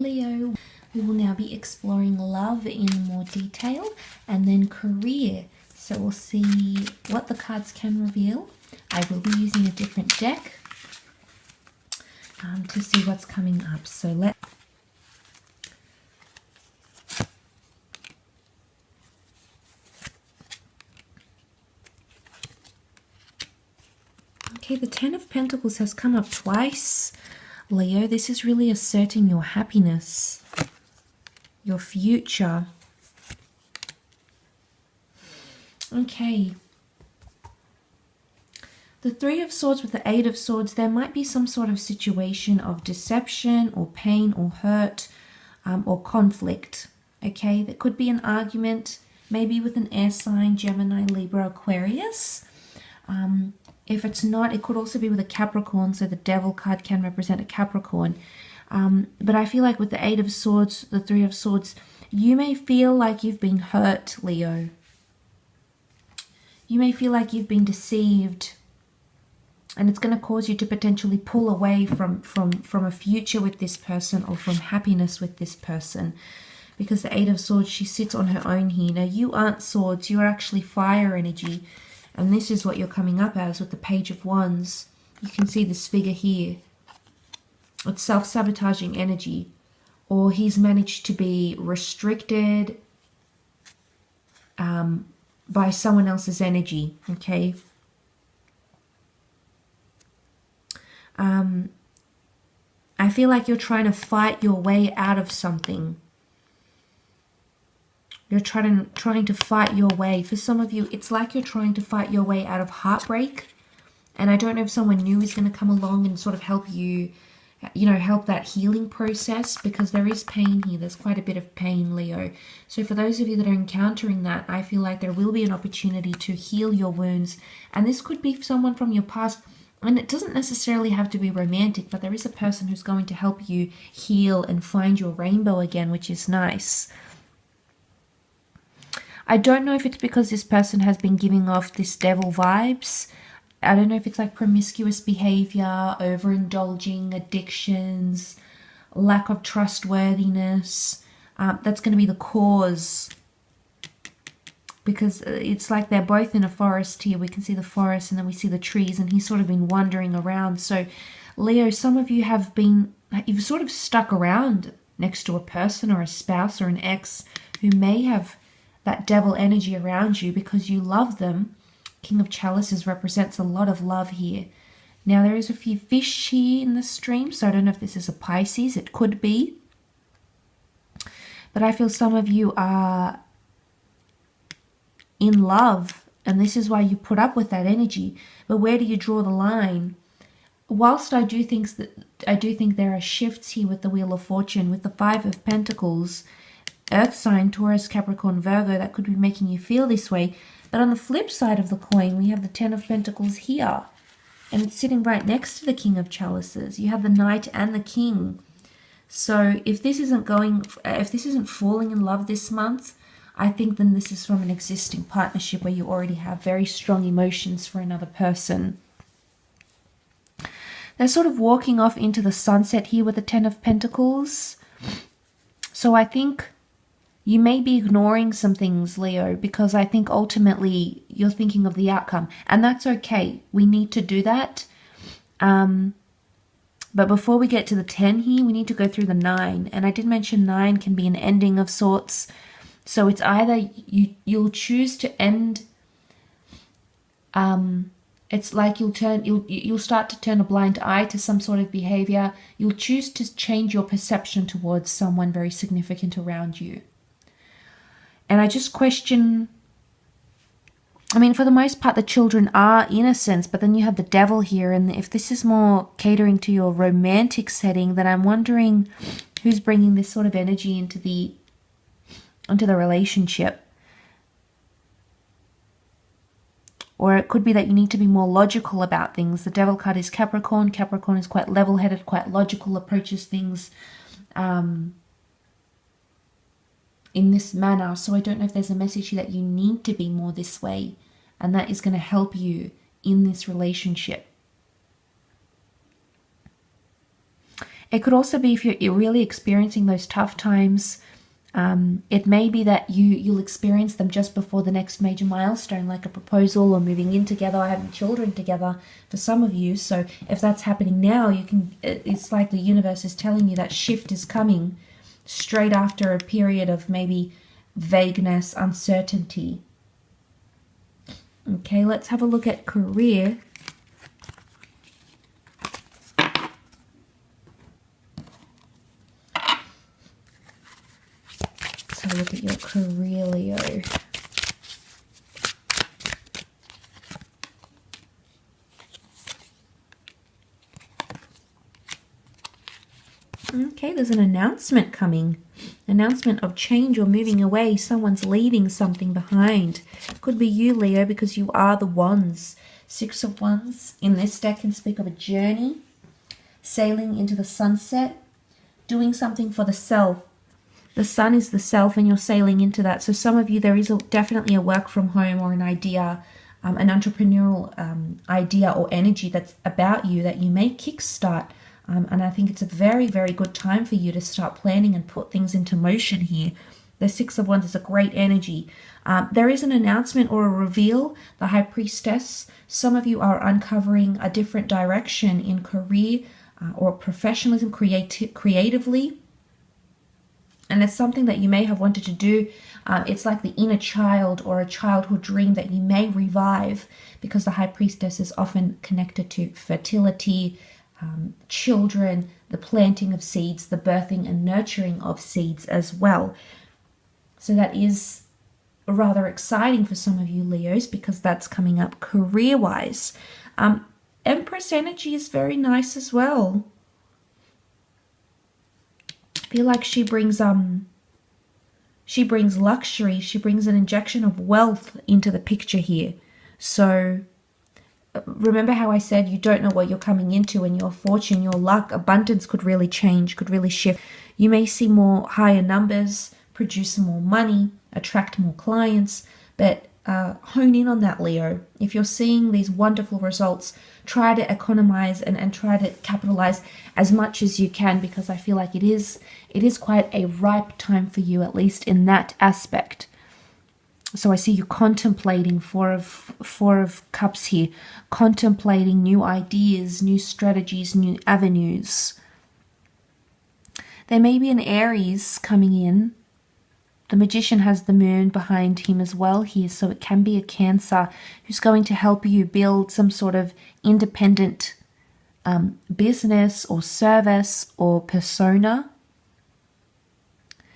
Leo. We will now be exploring love in more detail and then career. So we'll see what the cards can reveal. I will be using a different deck to see what's coming up. So okay, the Ten of Pentacles has come up twice. Leo, this is really asserting your happiness, your future. Okay. The Three of Swords with the Eight of Swords, there might be some sort of situation of deception or pain or hurt or conflict. Okay, there could be an argument, maybe with an air sign, Gemini, Libra, Aquarius. If it's not, it could also be with a Capricorn, so the Devil card can represent a Capricorn. But I feel like with the Eight of Swords, the Three of Swords, you may feel like you've been hurt, Leo. You may feel like you've been deceived, and it's going to cause you to potentially pull away from a future with this person or from happiness with this person. Because the Eight of Swords, she sits on her own here. Now, you aren't swords, you're actually fire energy. And this is what you're coming up as with the Page of Wands. You can see this figure here. It's self-sabotaging energy. Or he's managed to be restricted by someone else's energy. Okay. I feel like you're trying to fight your way out of something. You're trying to fight your way. For some of you, it's like you're trying to fight your way out of heartbreak. And I don't know if someone new is going to come along and sort of help you, help that healing process, because there is pain here. There's quite a bit of pain, Leo. So for those of you that are encountering that, I feel like there will be an opportunity to heal your wounds. And this could be someone from your past. And it doesn't necessarily have to be romantic, but there is a person who's going to help you heal and find your rainbow again, which is nice. I don't know if it's because this person has been giving off this devil vibes. I don't know if it's like promiscuous behavior, overindulging, addictions, lack of trustworthiness. That's going to be the cause. Because it's like they're both in a forest here. We can see the forest and then we see the trees, and he's sort of been wandering around. So, Leo, some of you you've sort of stuck around next to a person or a spouse or an ex who may have that devil energy around you because you love them. King of Chalices represents a lot of love here. Now, there is a few fish here in the stream, so I don't know if this is a Pisces. It could be. But I feel some of you are in love, and this is why you put up with that energy. But where do you draw the line? Whilst I do think there are shifts here with the Wheel of Fortune, with the Five of Pentacles, Earth sign, Taurus, Capricorn, Virgo, that could be making you feel this way. But on the flip side of the coin, we have the Ten of Pentacles here, and it's sitting right next to the King of Chalices. You have the Knight and the King. So if this isn't falling in love this month, I think then this is from an existing partnership where you already have very strong emotions for another person. They're sort of walking off into the sunset here with the Ten of Pentacles. So I think you may be ignoring some things, Leo, because I think ultimately you're thinking of the outcome. And that's okay. We need to do that. But before we get to the 10 here, we need to go through the 9. And I did mention 9 can be an ending of sorts. So it's either you'll choose to end. It's like you'll start to turn a blind eye to some sort of behavior. You'll choose to change your perception towards someone very significant around you. And I just question, I mean, for the most part, the children are innocent, but then you have the devil here. And if this is more catering to your romantic setting, then I'm wondering who's bringing this sort of energy into the relationship. Or it could be that you need to be more logical about things. The devil card is Capricorn. Capricorn is quite level-headed, quite logical, approaches things in this manner. So I don't know if there's a message here that you need to be more this way, and that is going to help you in this relationship. It could also be if you're really experiencing those tough times. It may be that you'll experience them just before the next major milestone, like a proposal or moving in together or having children together for some of you. So if that's happening now, it's like the universe is telling you that shift is coming straight after a period of maybe vagueness, uncertainty. Okay, let's have a look at career. Let's have a look at your career, Leo. Okay, there's an announcement coming. Announcement of change or moving away. Someone's leaving something behind. Could be you, Leo, because you are the Wands. 6 of Wands in this deck can speak of a journey, sailing into the sunset, doing something for the self. The sun is the self and you're sailing into that. So some of you, there is definitely a work from home or an idea, an entrepreneurial idea or energy that's about you that you may kickstart. And I think it's a very, very good time for you to start planning and put things into motion here. The 6 of Wands is a great energy. There is an announcement or a reveal, the High Priestess. Some of you are uncovering a different direction in career or professionalism, creatively. And it's something that you may have wanted to do. It's like the inner child or a childhood dream that you may revive, because the High Priestess is often connected to fertility, children, the planting of seeds, the birthing and nurturing of seeds as well. So that is rather exciting for some of you Leos, because that's coming up career-wise. Empress energy is very nice as well. I feel like she brings luxury, she brings an injection of wealth into the picture here. So remember how I said you don't know what you're coming into, and your fortune, your luck, abundance could really change, could really shift. You may see more higher numbers, produce more money, attract more clients, but hone in on that, Leo. If you're seeing these wonderful results, try to economize and try to capitalize as much as you can, because I feel like it is quite a ripe time for you, at least in that aspect. So I see you contemplating Four of Cups here, contemplating new ideas, new strategies, new avenues. There may be an Aries coming in. The Magician has the moon behind him as well here, so it can be a Cancer who's going to help you build some sort of independent business or service or persona.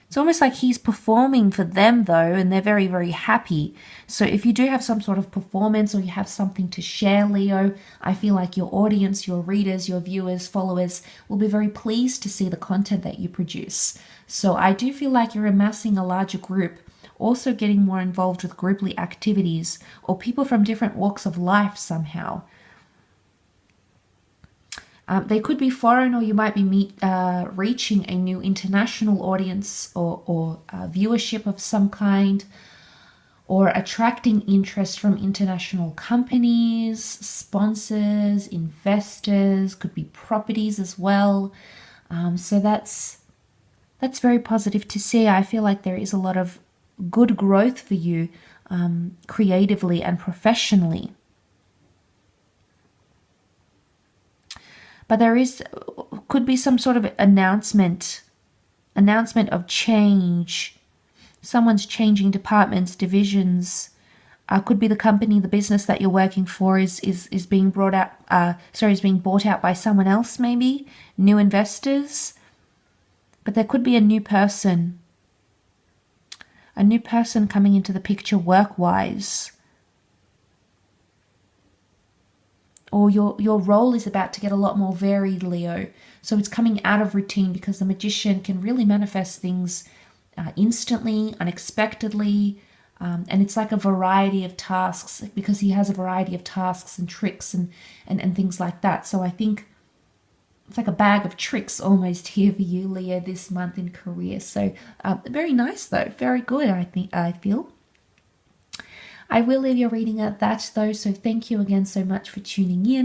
It's almost like he's performing for them though, and they're very, very happy. So if you do have some sort of performance or you have something to share, Leo, I feel like your audience, your readers, your viewers, followers will be very pleased to see the content that you produce. So I do feel like you're amassing a larger group, also getting more involved with grouply activities or people from different walks of life somehow. They could be foreign, or you might be reaching a new international audience or viewership of some kind, or attracting interest from international companies, sponsors, investors, could be properties as well. So that's very positive to see. I feel like there is a lot of good growth for you creatively and professionally. But there could be some sort of announcement of change. Someone's changing departments, divisions. Could be the company, the business that you're working for is being brought out. Is being bought out by someone else, maybe new investors. But there could be a new person coming into the picture work-wise. Or your role is about to get a lot more varied, Leo. So it's coming out of routine, because the Magician can really manifest things instantly, unexpectedly. And it's like a variety of tasks, because he has a variety of tasks and tricks and things like that. So I think it's like a bag of tricks almost here for you, Leo, this month in career. So very nice though, very good, I feel. I will leave your reading at that though, so thank you again so much for tuning in.